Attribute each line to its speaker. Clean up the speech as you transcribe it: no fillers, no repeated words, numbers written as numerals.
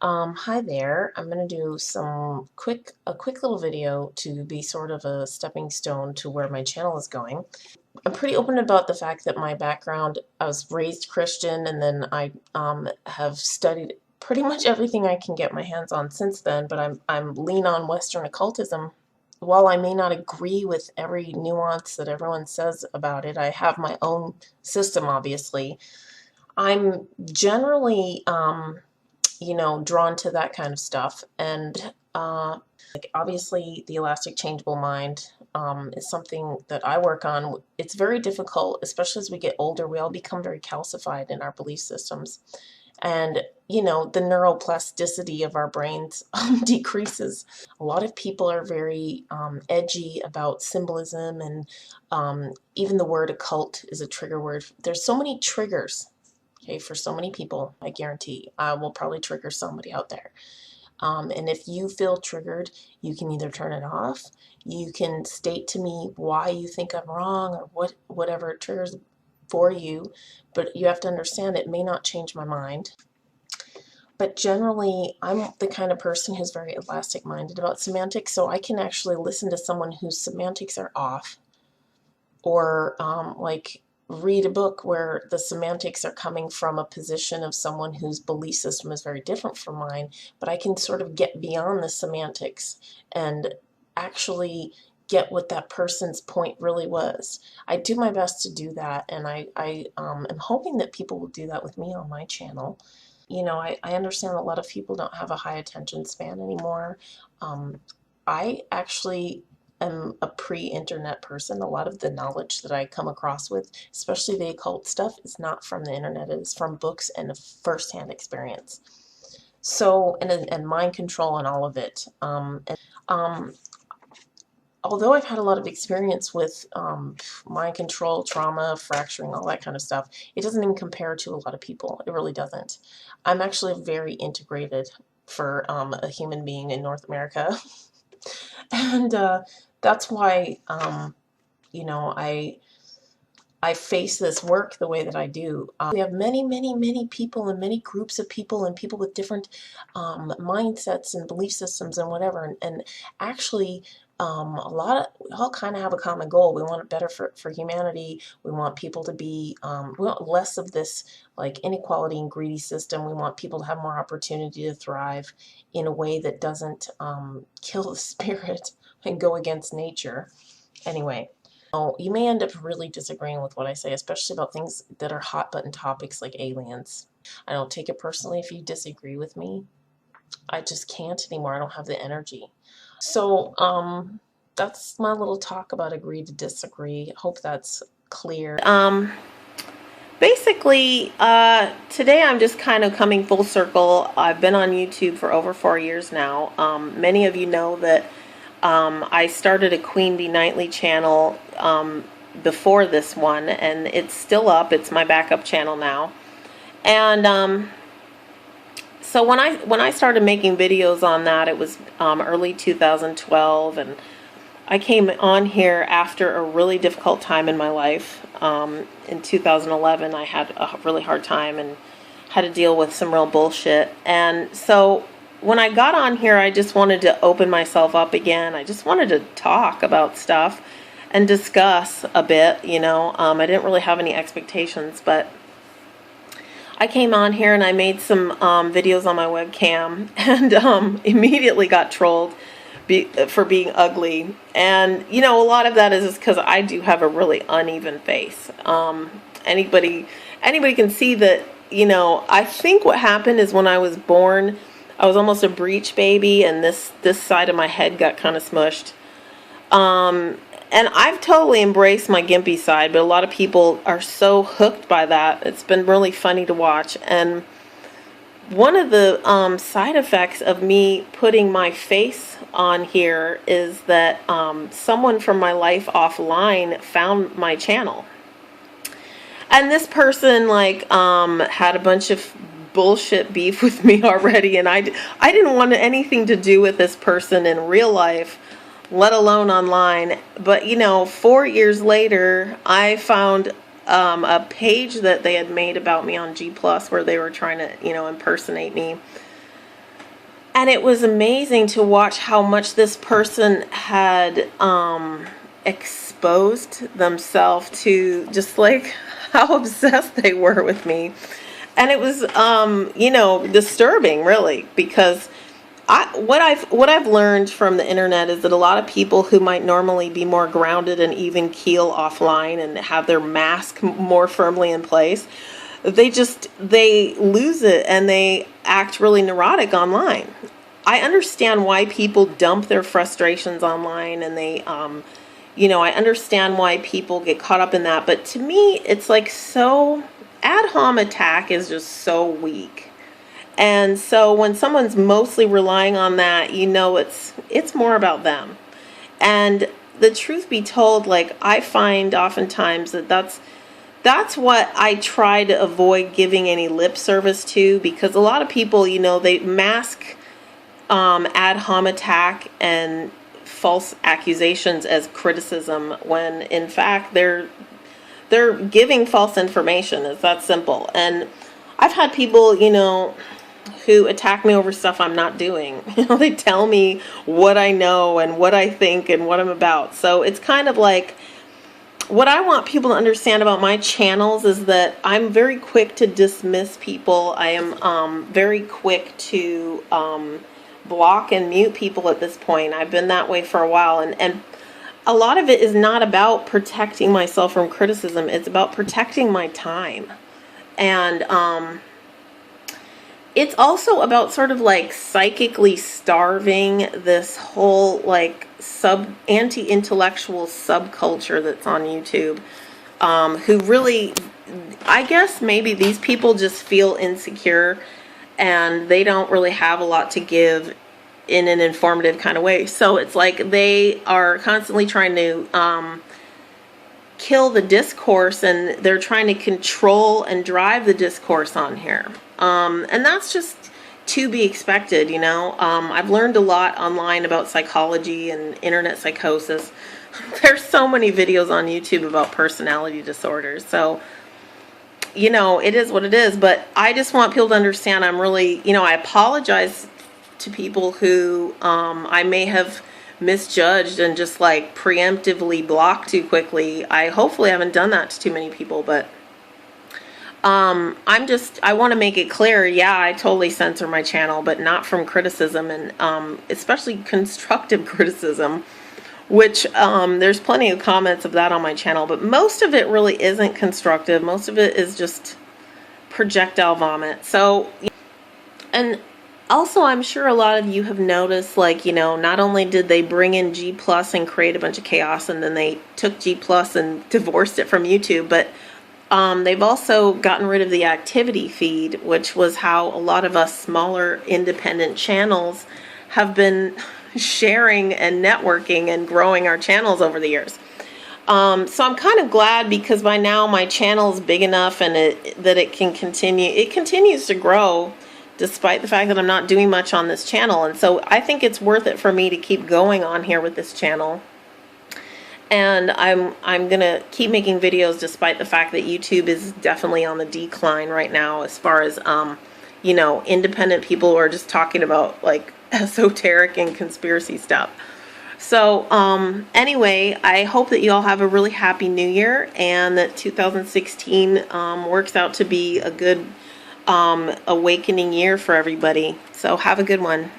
Speaker 1: Hi there. I'm going to do a quick little video to be sort of a stepping stone to where my channel is going. I'm pretty open about the fact that my background, I was raised Christian, and then I have studied pretty much everything I can get my hands on since then, but I'm lean on Western occultism. While I may not agree with every nuance that everyone says about it, I have my own system, obviously. I'm generally drawn to that kind of stuff. And like obviously, the elastic changeable mind is something that I work on. It's very difficult, especially as we get older. We all become very calcified in our belief systems. And, the neuroplasticity of our brains decreases. A lot of people are very edgy about symbolism, and even the word occult is a trigger word. There's so many triggers. Okay, for so many people, I guarantee I will probably trigger somebody out there. And if you feel triggered, you can either turn it off, you can state to me why you think I'm wrong, or whatever triggers for you, but you have to understand it may not change my mind. But generally, I'm the kind of person who's very elastic minded about semantics, so I can actually listen to someone whose semantics are off, or like read a book where the semantics are coming from a position of someone whose belief system is very different from mine, but I can sort of get beyond the semantics and actually get what that person's point really was. I do my best to do that, and I am hoping that people will do that with me on my channel. I understand a lot of people don't have a high attention span anymore. I actually am a pre-internet person. A lot of the knowledge that I come across with, especially the occult stuff, is not from the internet. It is from books and a first-hand experience. So, and mind control and all of it. Um, Although I've had a lot of experience with mind control, trauma, fracturing, all that kind of stuff, it doesn't even compare to a lot of people. It really doesn't. I'm actually very integrated for a human being in North America. And that's why, I face this work the way that I do. We have many, many, many people and many groups of people and people with different mindsets and belief systems and whatever. And actually, we all kind of have a common goal. We want it better for humanity. We want people to be, we want less of this like inequality and greedy system. We want people to have more opportunity to thrive in a way that doesn't kill the spirit and go against nature. Anyway. Oh, you may end up really disagreeing with what I say, especially about things that are hot button topics like aliens. I don't take it personally if you disagree with me. I just can't anymore. I don't have the energy. So, that's my little talk about agree to disagree. Hope that's clear. Basically, today I'm just kind of coming full circle. I've been on YouTube for over 4 years now. Many of you know that I started a Queen Bee Nightly channel before this one, and it's still up. It's my backup channel now. And so when I started making videos on that, it was early 2012, and I came on here after a really difficult time in my life. In 2011, I had a really hard time and had to deal with some real bullshit. And so when I got on here, I just wanted to open myself up again. I just wanted to talk about stuff and discuss a bit, I didn't really have any expectations, but I came on here and I made some videos on my webcam, and immediately got trolled for being ugly. And a lot of that is because I do have a really uneven face. Anybody can see that. I think what happened is when I was born, I was almost a breech baby, and this side of my head got kind of smushed. And I've totally embraced my gimpy side, but a lot of people are so hooked by that. It's been really funny to watch. And one of the side effects of me putting my face on here is that someone from my life offline found my channel. And this person had a bunch of bullshit beef with me already, and I didn't want anything to do with this person in real life, let alone online. But 4 years later, I found a page that they had made about me on G Plus, where they were trying to impersonate me. And it was amazing to watch how much this person had exposed themselves to, just like how obsessed they were with me. And it was, you know, disturbing, really, because what I've learned from the internet is that a lot of people who might normally be more grounded and even keel offline and have their mask more firmly in place, they lose it and they act really neurotic online. I understand why people dump their frustrations online, and they you know, I understand why people get caught up in that, but to me it's like, so ad hom attack is just so weak. And so when someone's mostly relying on that, you know, it's more about them. And the truth be told, like, I find oftentimes that that's what I try to avoid giving any lip service to, because a lot of people, you know, they mask ad hom attack and false accusations as criticism, when in fact they're giving false information. It's that simple. And I've had people, you know, who attack me over stuff I'm not doing. You know, they tell me what I know and what I think and what I'm about. So it's kind of like, what I want people to understand about my channels is that I'm very quick to dismiss people. I am very quick to block and mute people at this point. I've been that way for a while, and a lot of it is not about protecting myself from criticism. It's about protecting my time. And it's also about sort of like psychically starving this whole like anti-intellectual subculture that's on YouTube, who really, I guess maybe these people just feel insecure and they don't really have a lot to give in an informative kind of way. So it's like they are constantly trying to kill the discourse, and they're trying to control and drive the discourse on here. And that's just to be expected, you know. I've learned a lot online about psychology and internet psychosis. There's so many videos on YouTube about personality disorders. So, you know, it is what it is. But I just want people to understand, I'm really, you know, I apologize to people who I may have misjudged and just like preemptively blocked too quickly. I hopefully haven't done that to too many people, but I want to make it clear, yeah, I totally censor my channel, but not from criticism, and especially constructive criticism, which there's plenty of comments of that on my channel, but most of it really isn't constructive. Most of it is just projectile vomit. So, and also, I'm sure a lot of you have noticed, like, you know, not only did they bring in G Plus and create a bunch of chaos, and then they took G Plus and divorced it from YouTube, but they've also gotten rid of the activity feed, which was how a lot of us smaller independent channels have been sharing and networking and growing our channels over the years. So I'm kind of glad, because by now my channel is big enough and that it can continue. It continues to grow despite the fact that I'm not doing much on this channel. And so I think it's worth it for me to keep going on here with this channel. And I'm gonna keep making videos despite the fact that YouTube is definitely on the decline right now, as far as you know, independent people who are just talking about like esoteric and conspiracy stuff. So anyway, I hope that you all have a really happy new year, and that 2016 works out to be a good awakening year for everybody. So have a good one.